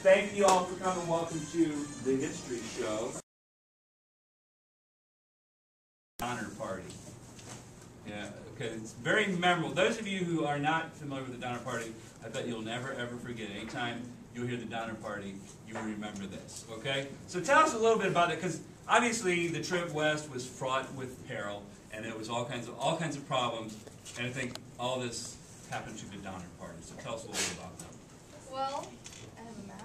thank you all for coming. Welcome to the History Show. Donner Party. Yeah, okay, it's very memorable. Those of you who are not familiar with the Donner Party, I bet you'll never ever forget it. Anytime you'll hear the Donner Party, you will remember this, okay? So tell us a little bit about it, because obviously the trip west was fraught with peril, and it was all kinds of problems, and I think all this happened to the Donner Party. So tell us a little bit about that. Well, I have a map.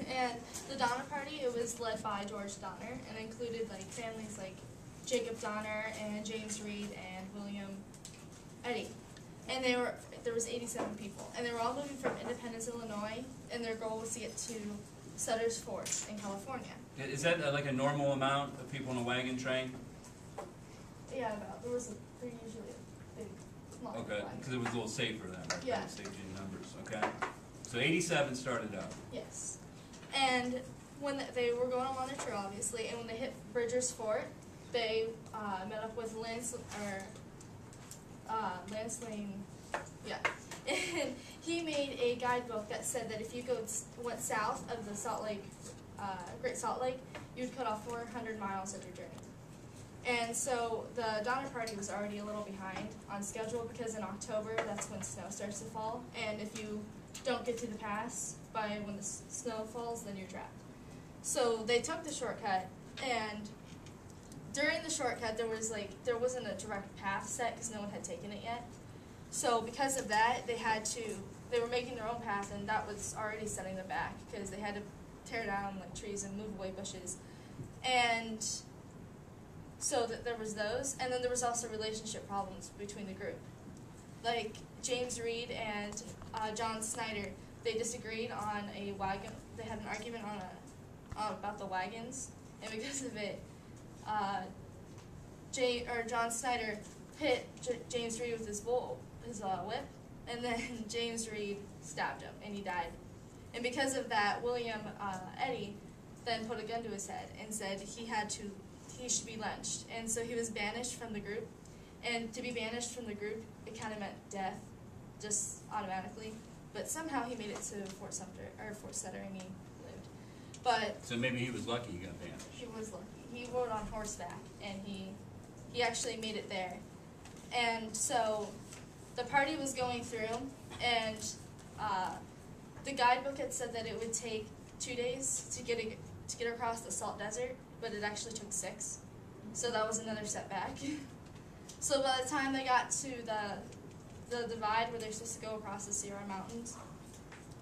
And the Donner Party, it was led by George Donner, and included like families like Jacob Donner and James Reed and William Eddy. And there was 87 people, and they were all moving from Independence, Illinois, and their goal was to get to Sutter's Fort in California. Is that like a normal amount of people in a wagon train? Yeah, about. They're usually a big, small Okay, because it was a little safer then, right? Yeah. Safety in numbers, okay. So 87 started out. Yes. And when they were going along the trail, obviously, and when they hit Bridger's Fort, they met up with Lance Lane, yeah. And he made a guidebook that said that if you went south of the Salt Lake, Great Salt Lake, you'd cut off 400 miles of your journey. And so the Donner Party was already a little behind on schedule, because in October, that's when snow starts to fall. And if you don't get to the pass by when the snow falls, then you're trapped. So they took the shortcut, and during the shortcut, there wasn't a direct path set because no one had taken it yet. So because of that, they were making their own path, and that was already setting them back because they had to tear down like trees and move away bushes. And so there was those, and then there was also relationship problems between the group. Like James Reed and John Snyder, they disagreed on a wagon. They had an argument about the wagons, and because of it, John Snyder hit James Reed with his whip, and then James Reed stabbed him, and he died. And because of that, William Eddy then put a gun to his head and said he should be lynched, and so he was banished from the group. And to be banished from the group, it kind of meant death, just automatically. But somehow he made it to Fort Sutter, and he lived. But so maybe he was lucky he got banished. He was lucky. He rode on horseback, and he actually made it there. And so the party was going through, and the guidebook had said that it would take 2 days to get across the Salt Desert, but it actually took 6. So that was another setback. So by the time they got to the divide where they're supposed to go across the Sierra Mountains,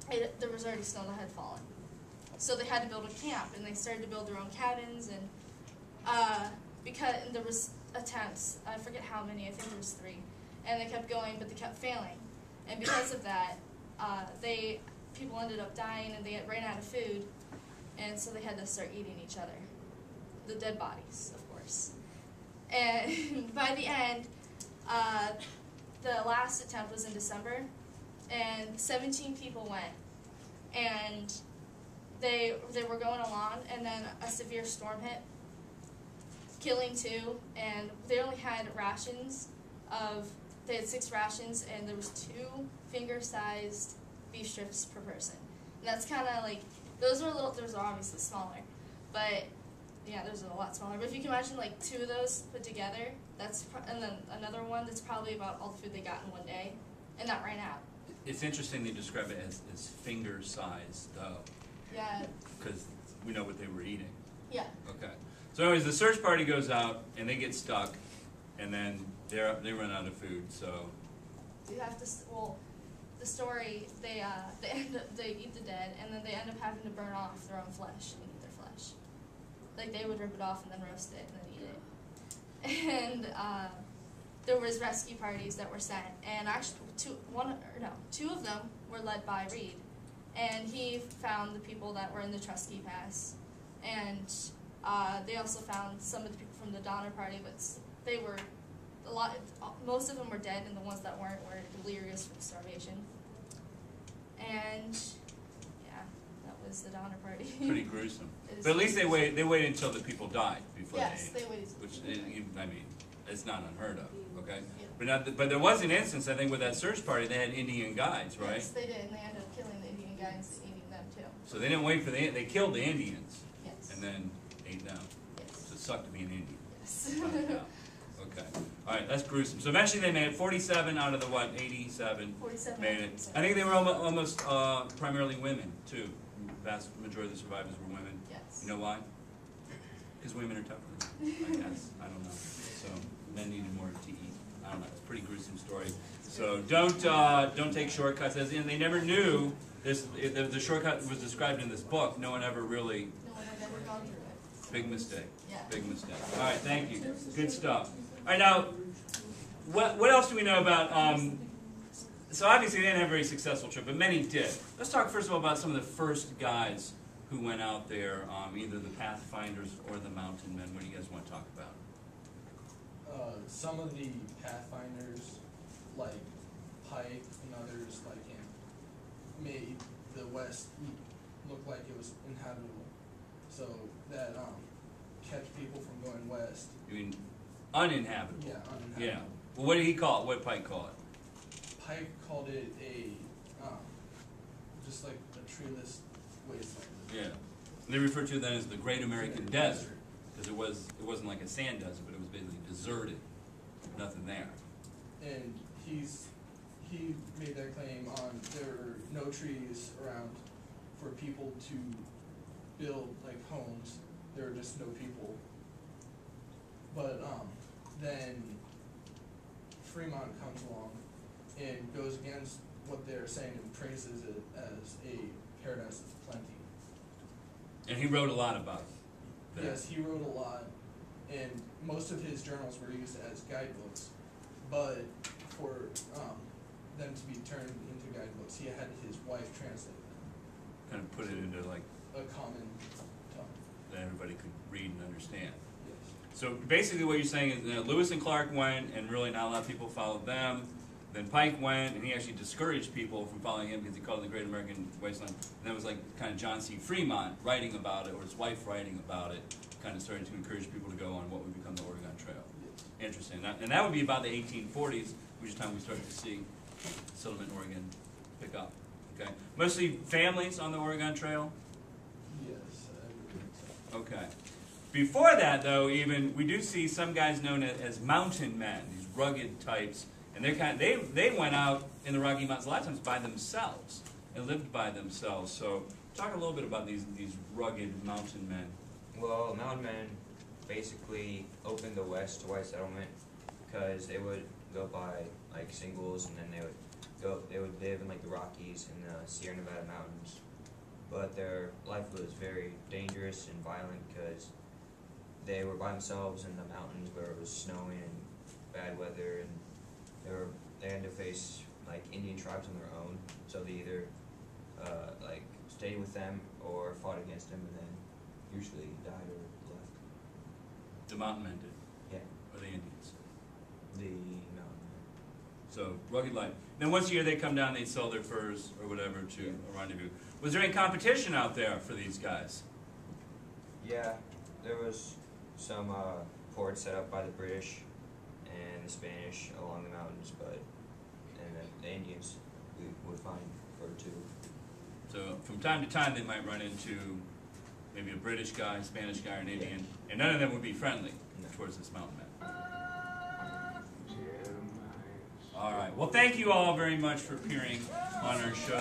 there was already snow that had fallen. So they had to build a camp, and they started to build their own cabins, and because there was attempts, I forget how many, I think there was 3, and they kept going, but they kept failing. And because of that, people ended up dying, and they ran out of food, and so they had to start eating each other. The dead bodies, of course. And by the end, the last attempt was in December, and 17 people went, and they were going along, and then a severe storm hit, killing 2, and they only had rations they had 6 rations, and there was 2 finger-sized beef strips per person. And that's kind of like, those are obviously smaller, but yeah, those are a lot smaller. But if you can imagine like 2 of those put together, and then another one that's probably about all the food they got in one day, and that ran out. It's interesting they describe it as finger-sized, though. Yeah. Because we know what they were eating. Yeah. Okay. So anyways, the search party goes out, and they get stuck, and then they run out of food, so. You have to, the story, they eat the dead, and then they end up having to burn off their own flesh and eat their flesh. Like, they would rip it off and then roast it and then eat it. And there was rescue parties that were sent, and actually 2 of them were led by Reed, and he found the people that were in the Trusky Pass, and they also found some of the people from the Donner Party, but they were most of them were dead, and the ones that weren't were delirious from starvation. And yeah, that was the Donner Party. Pretty gruesome. But at least they waited until the people died before yes, they ate. They waited. Which, I mean, it's not unheard of, okay? Yeah. But there was an instance, I think, with that search party, they had Indian guides, right? Yes, they did, and they ended up killing the Indian guides and eating them too. So they didn't wait for they killed the Indians Yes. and then ate them. Yes. So it sucked to be an Indian. Yes. Okay. All right, that's gruesome. So eventually they made it. 47 out of the, what, 87 47. made it. I think they were almost primarily women, too. The vast majority of the survivors were women. Yes. You know why? Because women are tougher, I guess. I don't know. So men needed more to eat. I don't know. It's a pretty gruesome story. So don't take shortcuts. As in, they never knew this. The shortcut was described in this book. No one ever really. No one had ever gone through it. Big mistake. Yeah. Big mistake. All right, thank you. Good stuff. All right, now, what else do we know about? So obviously they didn't have a very successful trip, but many did. Let's talk first of all about some of the first guys who went out there, either the Pathfinders or the Mountainmen. What do you guys want to talk about? Some of the Pathfinders, like Pike and others like him, made the West look like it was inhabitable. So that kept people from going west. You mean uninhabitable? Yeah, uninhabitable. Yeah. Well, what did he call it? What did Pike call it? Pike called it a just like a treeless wasteland. Yeah. They referred to it then as the Great American Desert, because it wasn't like a sand desert, but it was basically deserted. Nothing there. And he made that claim on there were no trees around for people to build like homes. There were just no people. But then Fremont comes along and goes against what they're saying and praises it as a paradise of plenty. And he wrote a lot about that. Yes, he wrote a lot, and most of his journals were used as guidebooks. But for them to be turned into guidebooks, he had his wife translate them. Kind of put it into like A common tongue. that everybody could read and understand. Yes. So basically what you're saying is that Lewis and Clark went, and really not a lot of people followed them. Then Pike went, and he actually discouraged people from following him because he called it the Great American Wasteland. And that was like kind of John C. Fremont writing about it, or his wife writing about it, kind of starting to encourage people to go on what would become the Oregon Trail. Yes. Interesting. And that would be about the 1840s, which is the time we started to see settlement in Oregon pick up. Okay. Mostly families on the Oregon Trail. Yes, I would think so. Okay. Before that, though, even we do see some guys known as Mountainmen, these rugged types, and they went out in the Rocky Mountains a lot of times by themselves and lived by themselves. So talk a little bit about these rugged mountain men. Well, Mountainmen basically opened the West to white settlement because they would go by like singles, and then they would live in like the Rockies and the Sierra Nevada mountains. But their life was very dangerous and violent because they were by themselves in the mountains where it was snowing and bad weather, and they had to face like Indian tribes on their own. So they either like stayed with them or fought against them, and then usually died or left. The mountain men did, Yeah, or the Indians. the Mountainmen. So rugged life. Then once a year they come down, they sell their furs or whatever to a rendezvous. Was there any competition out there for these guys? Yeah, there was some ports set up by the British and the Spanish along the mountains, and the Indians we would find fur too. So from time to time they might run into maybe a British guy, Spanish guy, or an Indian, and none of them would be friendly towards this mountain man. All right. Well, thank you all very much for appearing on our show.